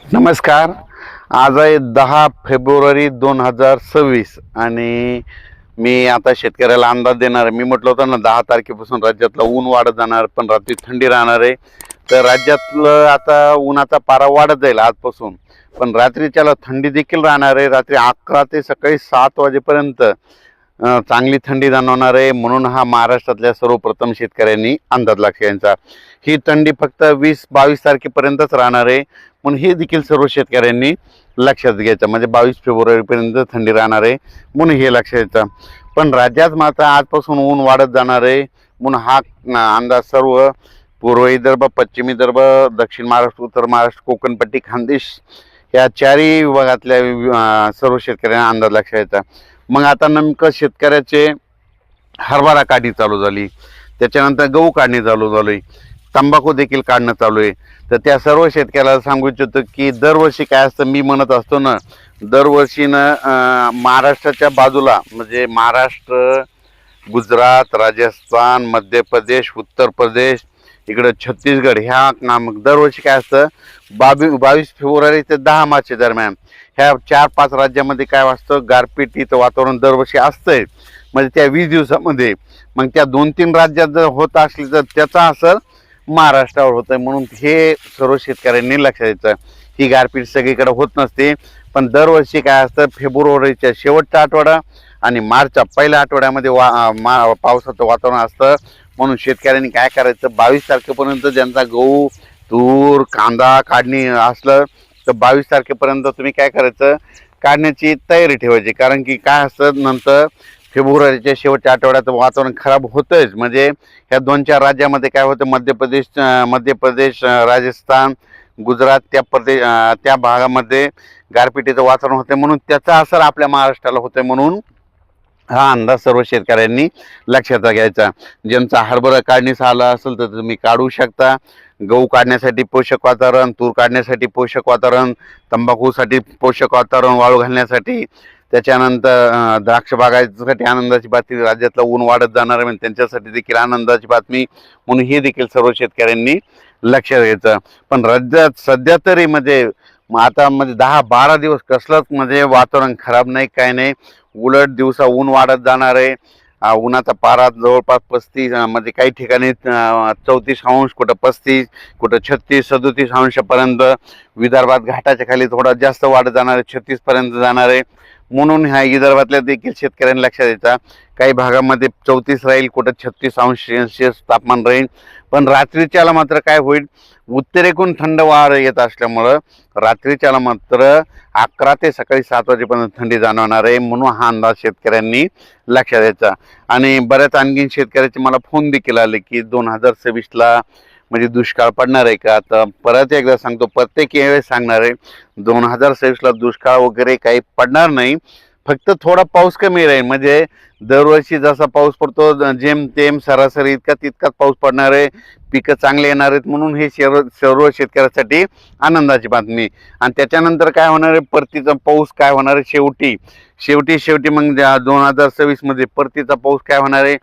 नमस्कार. आज आहे 10 फेब्रुवारी 2026 आणि मी आता शेतकऱ्याला अंदाज देणार आहे. मी म्हटलं होतं ना 10 तारखेपासून राज्यातलं ऊन वाढत जाणार, पण रात्री थंडी राहणार आहे. तर राज्यातलं आता उन्हाचा पारा वाढत जाईल आजपासून, पण रात्रीच्याला थंडी देखील राहणार आहे. रात्री 11 ते सकाळी 7 वाजेपर्यंत चांगली थंडी जाणवणार आहे. म्हणून हा महाराष्ट्रातल्या सर्वप्रथम शेतकऱ्यांनी अंदाज घ्यायचा. ही थंडी फक्त 20-22 तारखेपर्यंतच राहणार आहे, म्हणून हे देखील सर्व शेतकऱ्यांनी लक्षात घ्यायचं. म्हणजे 22 फेब्रुवारीपर्यंत थंडी राहणार आहे, म्हणून हे लक्षात घ्यायचं. पण राज्यात मात्र आजपासून ऊन वाढत जाणार आहे, म्हणून हा अंदाज सर्व पूर्व विदर्भ, पश्चिम विदर्भ, दक्षिण महाराष्ट्र, उत्तर महाराष्ट्र, कोकणपट्टी, खानदेश या चारही विभागातल्या सर्व शेतकऱ्यांना अंदाज लक्षात घ्यायचा. मग आता नेमकं शेतकऱ्याचे हरभरा काढणी चालू झाली, त्याच्यानंतर गहू काढणी चालू झाली, तंबाखू देखील काढणं चालू आहे. तर त्या सर्व शेतकऱ्याला सांगू इच्छितो की दरवर्षी काय असतं, मी म्हणत असतो ना, दरवर्षीनं महाराष्ट्राच्या बाजूला म्हणजे महाराष्ट्र, गुजरात, राजस्थान, मध्य प्रदेश, उत्तर प्रदेश, इकडं छत्तीसगड ह्या दरवर्षी काय असतं 22 फेब्रुवारी ते 10 मार्च दरम्यान ह्या 4-5 राज्यामध्ये काय असतं, गारपिटीचं वातावरण दरवर्षी असतंय. म्हणजे त्या 20 दिवसामध्ये मग त्या 2-3 राज्यात जर होत असली तर त्याचा असर महाराष्ट्रावर होत आहे. म्हणून हे सर्व शेतकऱ्यांनी लक्षात द्यायचं. ही गारपीट सगळीकडे होत नसते, पण दरवर्षी काय असतं फेब्रुवारीच्या शेवटचा आठवडा आणि मार्चच्या पहिल्या आठवड्यामध्ये पावसाचं वातावरण असतं. म्हणून शेतकऱ्यांनी काय करायचं, 22 तारखेपर्यंत ज्यांचा गहू, तूर, कांदा काढणी असलं तर 22 तारखेपर्यंत तुम्ही काय करायचं, काढण्याची तयारी ठेवायची. कारण की काय असतं, नंतर फेब्रुवारीच्या शेवटच्या आठवड्यात वातावरण खराब होतंच. म्हणजे ह्या 2-4 राज्यामध्ये काय होतं, मध्य प्रदेश, राजस्थान, गुजरात त्या भागामध्ये गारपिटीचं वातावरण होते, म्हणून त्याचा असर आपल्या महाराष्ट्राला होतोय. म्हणून हा अंदाज सर्व शेतकऱ्यांनी लक्षात घ्यायचा. ज्यांचा हरभरा काढणीचा आला असेल तर तुम्ही काढू शकता. गहू काढण्यासाठी पोषक वातावरण, तूर काढण्यासाठी पोषक वातावरण, तंबाखूसाठी पोषक वातावरण, वाळू घालण्यासाठी, त्याच्यानंतर द्राक्ष बागायतीसाठी आनंदाची बातमी. राज्यातलं ऊन वाढत जाणार आहे, त्यांच्यासाठी देखील आनंदाची बातमी. म्हणून हे देखील सर्व शेतकऱ्यांनी लक्षात घ्यायचं. पण राज्यात सध्या तरी म्हणजे आता म्हणजे 10-12 दिवस कसलंच म्हणजे वातावरण खराब नाही, काय नाही. उलट दिवसा ऊन वाढत जाणार आहे. उन्हाचा पारा जवळपास 35 म्हणजे काही ठिकाणी 34 अंश, कुठं 35, कुठं 36-37 अंशापर्यंत. विदर्भात घाटाच्या खाली थोडा जास्त वाढत जाणार आहे, 36 पर्यंत जाणार आहे. म्हणून ह्या विदर्भातल्या देखील शेतकऱ्यांनी लक्षात द्यायचा. काही भागामध्ये 34 राहील, कुठं 36 अंश सेल्सिअस तापमान राहील. पण रात्रीच्याला मात्र काय होईल, उत्तरेकडून थंड वार येत असल्यामुळं रात्रीच्याला मात्र 11 ते सकाळी 7 वाजेपर्यंत थंडी जाणवणार आहे. म्हणून हा अंदाज शेतकऱ्यांनी लक्षात द्यायचा. आणि बऱ्याच आणखीन शेतकऱ्याचे मला फोन देखील आले की 2026ला म्हणजे दुष्काळ पडणार आहे का. तर परत एकदा सांगतो, प्रत्येक वेळेस सांगणार आहे, 2026ला दुष्काळ वगैरे काही पडणार नाही. फक्त थोडा पाऊस कमी राहील. म्हणजे दरवर्षी जसा पाऊस पडतो जेमतेम सरासरी तितकाच पाऊस पडणार आहे. पिकं चांगले येणार आहेत. म्हणून हे सर्व शेतकऱ्यासाठी आनंदाची बातमी. आणि त्याच्यानंतर काय होणार आहे, परतीचा पाऊस काय होणार आहे, शेवटी मग 2026 मध्ये परतीचा पाऊस काय होणार आहे.